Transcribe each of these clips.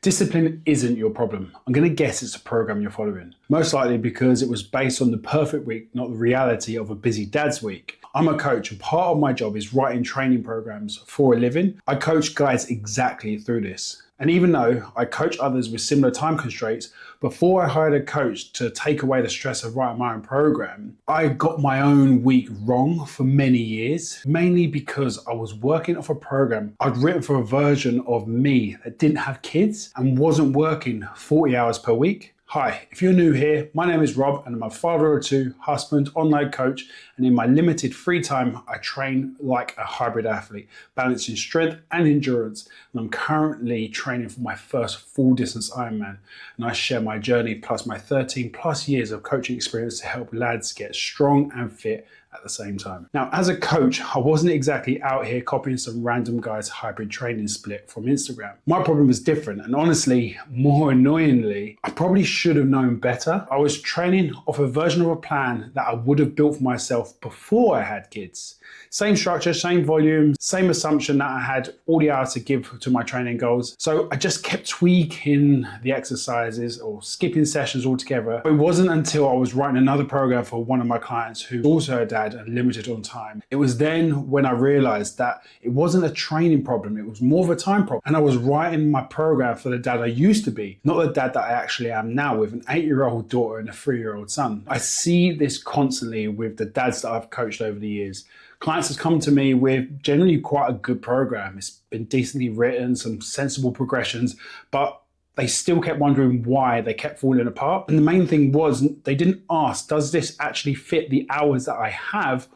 Discipline isn't your problem. I'm going to guess it's a program you're following. Most likely because it was based on the perfect week, not the reality of a busy dad's week. I'm a coach and part of my job is writing training programs for a living. I coach guys exactly through this. And even though I coach others with similar time constraints, before I hired a coach to take away the stress of writing my own program, I got my own week wrong for many years, mainly because I was working off a program I'd written for a version of me that didn't have kids and wasn't working 40 hours per week. Hi, if you're new here, my name is Rob and I'm a father of two, husband, online coach, and in my limited free time, I train like a hybrid athlete, balancing strength and endurance. And I'm currently training for my first full distance Ironman. And I share my journey plus my 13 plus years of coaching experience to help lads get strong and fit at the same time. Now, as a coach, I wasn't exactly out here copying some random guy's hybrid training split from Instagram. My problem was different, and honestly, more annoyingly, I probably should have known better. I was training off a version of a plan that I would have built for myself before I had kids. Same structure, same volume, same assumption that I had all the hours to give to my training goals. So I just kept tweaking the exercises or skipping sessions altogether. It wasn't until I was writing another program for one of my clients who also a dad and limited on time. It was then when I realized that it wasn't a training problem, it was more of a time problem. And I was writing my program for the dad I used to be, not the dad that I actually am now with an 8-year-old daughter and a 3-year-old son. I see this constantly with the dads that I've coached over the years. Clients have come to me with generally quite a good program. It's been decently written, some sensible progressions, but they still kept wondering why they kept falling apart. And the main thing was they didn't ask, does this actually fit the hours that I have?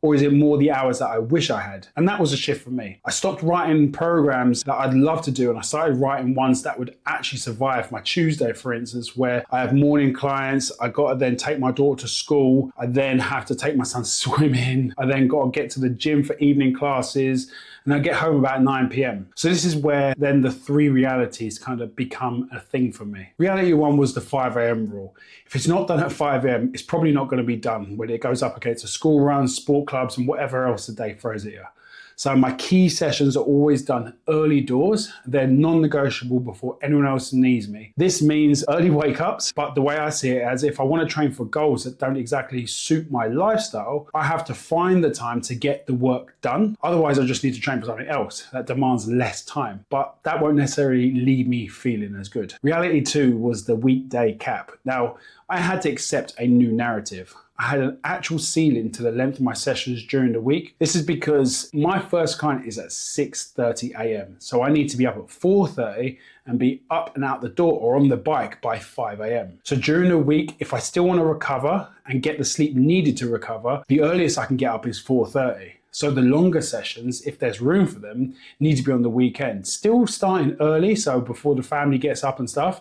Or is it more the hours that I wish I had? And that was a shift for me. I stopped writing programs that I'd love to do and I started writing ones that would actually survive my Tuesday, for instance, where I have morning clients, I got to then take my daughter to school, I then have to take my son swimming, I then got to get to the gym for evening classes, and I get home about 9 p.m. So this is where then the three realities kind of become a thing for me. Reality one was the 5 a.m. rule. If it's not done at 5 a.m., it's probably not going to be done when it goes up against a school run, sport clubs, and whatever else the day throws at you. So my key sessions are always done early doors. They're non-negotiable before anyone else needs me. This means early wake-ups, but the way I see it as if I want to train for goals that don't exactly suit my lifestyle, I have to find the time to get the work done. Otherwise, I just need to train for something else that demands less time, but that won't necessarily leave me feeling as good. Reality 2 was the weekday cap. Now, I had to accept a new narrative. I had an actual ceiling to the length of my sessions during the week. This is because my first client is at 6:30 a.m. So I need to be up at 4:30 and be up and out the door or on the bike by 5 a.m. So during the week, if I still want to recover and get the sleep needed to recover, the earliest I can get up is 4:30. So the longer sessions, if there's room for them, need to be on the weekend. Still starting early, so before the family gets up and stuff,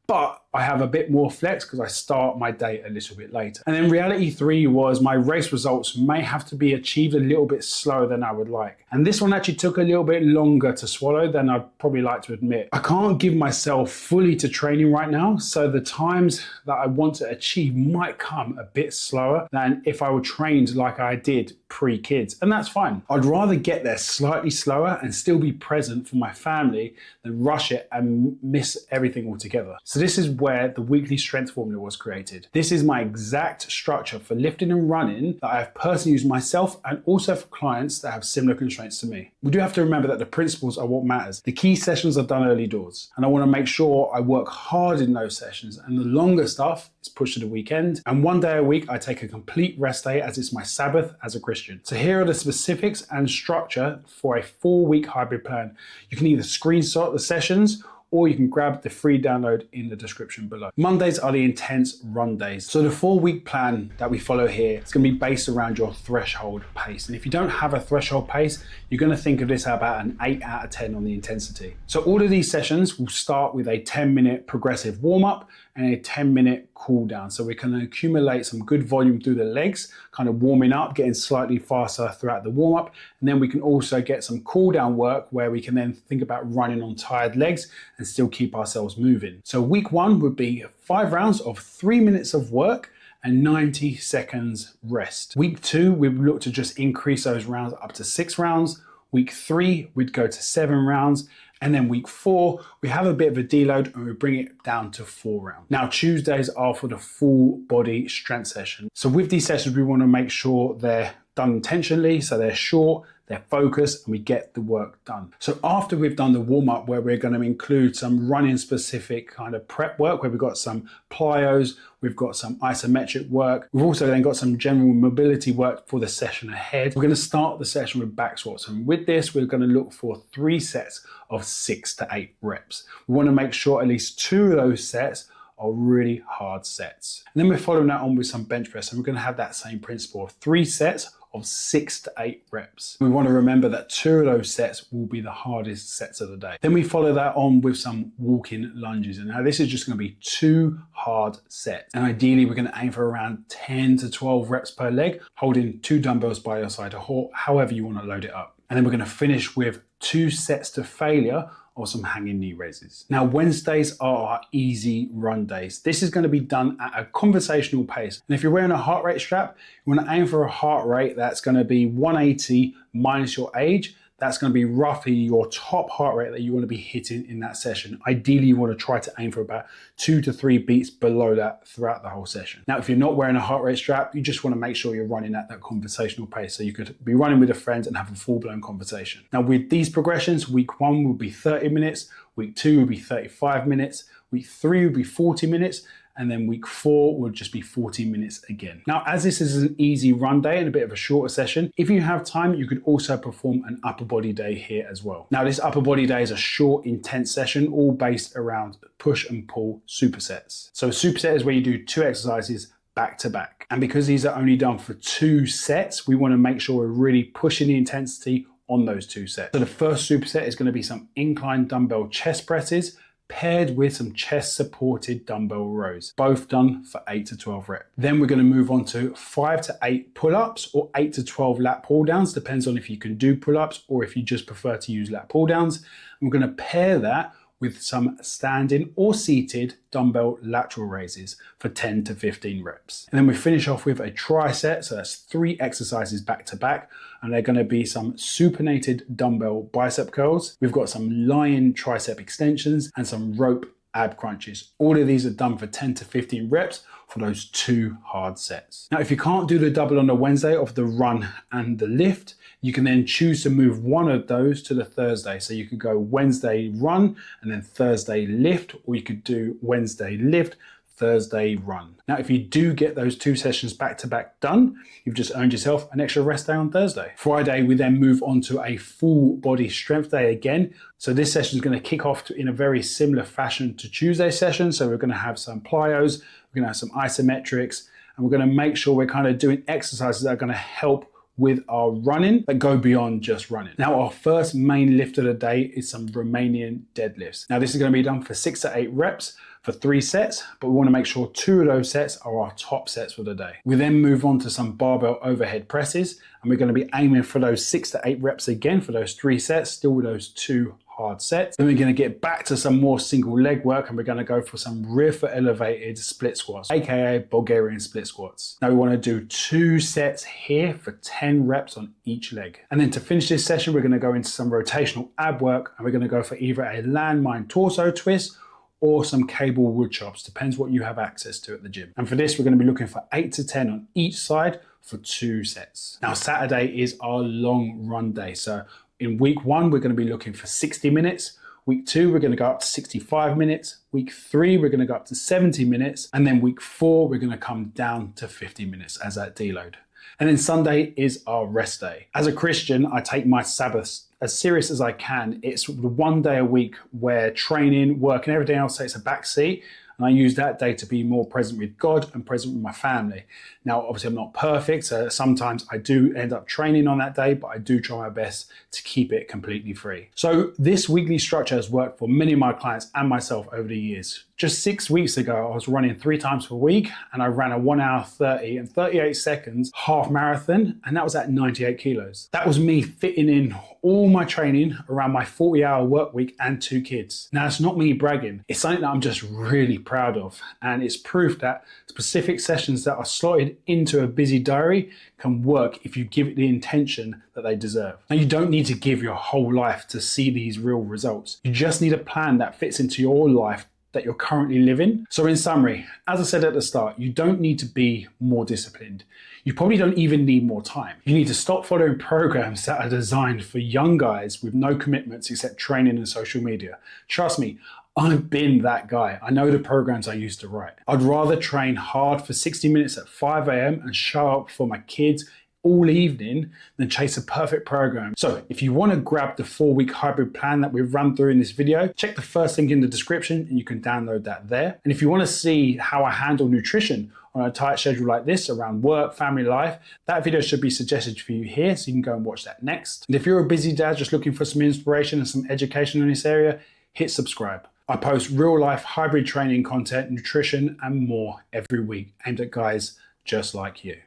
but I have a bit more flex because I start my day a little bit later. And then reality 3 was my race results may have to be achieved a little bit slower than I would like. And this one actually took a little bit longer to swallow than I'd probably like to admit. I can't give myself fully to training right now, so the times that I want to achieve might come a bit slower than if I were trained like I did pre-kids, and that's fine. I'd rather get there slightly slower and still be present for my family than rush it and miss everything altogether. So this is where the weekly strength formula was created. This is my exact structure for lifting and running that I have personally used myself and also for clients that have similar constraints to me. We do have to remember that the principles are what matters. The key sessions are done early doors, and I want to make sure I work hard in those sessions, and the longer stuff is pushed to the weekend. And one day a week, I take a complete rest day as it's my Sabbath as a Christian. So here are the specifics and structure for a 4-week hybrid plan. You can either screenshot the sessions or you can grab the free download in the description below. Mondays are the intense run days. So the 4-week plan that we follow here is gonna be based around your threshold pace. And if you don't have a threshold pace, you're gonna think of this about an 8 out of 10 on the intensity. So all of these sessions will start with a 10-minute progressive warm-up and a 10-minute cool down. So we can accumulate some good volume through the legs, kind of warming up, getting slightly faster throughout the warm-up. And then we can also get some cool down work where we can then think about running on tired legs and still keep ourselves moving. So week 1 would be 5 rounds of 3 minutes of work and 90 seconds rest. Week 2, we would look to just increase those rounds up to 6 rounds. Week 3, we'd go to 7 rounds. And then week 4, we have a bit of a deload and we bring it down to 4 rounds. Now, Tuesdays are for the full body strength session. So with these sessions, we want to make sure they're done intentionally, so they're short, they're focused, and we get the work done. So after we've done the warm-up, where we're going to include some running specific kind of prep work, where we've got some plyos, we've got some isometric work, we've also then got some general mobility work for the session ahead. We're going to start the session with back squats, and with this we're going to look for 3 sets of 6 to 8 reps. We want to make sure at least 2 of those sets are really hard sets. And then we're following that on with some bench press, and we're going to have that same principle of 3 sets of 6 to 8 reps. We want to remember that 2 of those sets will be the hardest sets of the day. Then we follow that on with some walking lunges. And now this is just going to be 2 hard sets. And ideally we're going to aim for around 10 to 12 reps per leg, holding 2 dumbbells by your side, or however you want to load it up. And then we're going to finish with 2 sets to failure or some hanging knee raises. Now, Wednesdays are our easy run days. This is going to be done at a conversational pace. And if you're wearing a heart rate strap, you want to aim for a heart rate that's going to be 180 minus your age. That's going to be roughly your top heart rate that you want to be hitting in that session. Ideally, you want to try to aim for about 2 to 3 beats below that throughout the whole session. Now, if you're not wearing a heart rate strap, you just want to make sure you're running at that conversational pace. So you could be running with a friend and have a full-blown conversation. Now, with these progressions, week 1 will be 30 minutes, week 2 will be 35 minutes, week 3 will be 40 minutes, and then week 4 will just be 40 minutes again. Now, as this is an easy run day and a bit of a shorter session, if you have time, you could also perform an upper body day here as well. Now, this upper body day is a short, intense session, all based around push and pull supersets. So a superset is where you do 2 exercises back to back. And because these are only done for 2 sets, we want to make sure we're really pushing the intensity on those 2 sets. So the first superset is going to be some incline dumbbell chest presses, paired with some chest supported dumbbell rows, both done for 8 to 12 reps. Then we're going to move on to 5 to 8 pull-ups or 8 to 12 lat pull downs, depends on if you can do pull-ups or if you just prefer to use lat pull downs. And we're going to pair that with some standing or seated dumbbell lateral raises for 10 to 15 reps. And then we finish off with a tricep, so that's 3 exercises back to back, and they're going to be some supinated dumbbell bicep curls. We've got some lion tricep extensions and some rope ab crunches. All of these are done for 10 to 15 reps for those 2 hard sets. Now, if you can't do the double on the Wednesday of the run and the lift, you can then choose to move one of those to the Thursday. So you could go Wednesday run and then Thursday lift, or you could do Wednesday lift, Thursday run. Now, if you do get those 2 sessions back to back done, you've just earned yourself an extra rest day on Thursday. Friday, we then move on to a full body strength day again. So this session is going to kick off in a very similar fashion to Tuesday's session. So we're going to have some plyos, we're going to have some isometrics, and we're going to make sure we're kind of doing exercises that are going to help with our running that go beyond just running. Now, our first main lift of the day is some Romanian deadlifts. Now, this is going to be done for 6 to 8 reps for 3 sets, but we want to make sure 2 of those sets are our top sets for the day. We then move on to some barbell overhead presses, and we're going to be aiming for those 6 to 8 reps again for those 3 sets, still with those 2 hard sets. Then we're going to get back to some more single leg work, and we're going to go for some rear foot elevated split squats, aka Bulgarian split squats. Now we want to do 2 sets here for 10 reps on each leg. And then to finish this session, we're going to go into some rotational ab work, and we're going to go for either a landmine torso twist or some cable wood chops, depends what you have access to at the gym. And for this, we're going to be looking for 8 to 10 on each side for 2 sets. Now, Saturday is our long run day. So in week 1, we're going to be looking for 60 minutes. Week 2, we're going to go up to 65 minutes. Week 3, we're going to go up to 70 minutes. And then week 4, we're going to come down to 50 minutes as that deload. And then Sunday is our rest day. As a Christian, I take my Sabbaths as serious as I can. It's the one day a week where training, work, and everything else takes a back seat. And I use that day to be more present with God and present with my family. Now, obviously, I'm not perfect, so sometimes I do end up training on that day, but I do try my best to keep it completely free. So this weekly structure has worked for many of my clients and myself over the years. Just 6 weeks ago, I was running 3 times per week, and I ran a 1 hour 30 and 38 seconds half marathon, and that was at 98 kilos. That was me fitting in all my training around my 40-hour work week and 2 kids. Now, it's not me bragging. It's something that I'm just really proud of, and it's proof that specific sessions that are slotted into a busy diary can work if you give it the intention that they deserve. Now, you don't need to give your whole life to see these real results. You just need a plan that fits into your life that you're currently living. So in summary, as I said at the start, you don't need to be more disciplined. You probably don't even need more time. You need to stop following programs that are designed for young guys with no commitments except training and social media. Trust me, I've been that guy. I know the programs I used to write. I'd rather train hard for 60 minutes at 5 a.m. and show up for my kids all evening than chase a perfect program. So if you want to grab the 4-week hybrid plan that we've run through in this video, check the first link in the description and you can download that there. And if you want to see how I handle nutrition on a tight schedule like this around work, family life, that video should be suggested for you here, so you can go and watch that next. And if you're a busy dad just looking for some inspiration and some education in this area, hit subscribe. I post real life hybrid training content, nutrition and more every week aimed at guys just like you.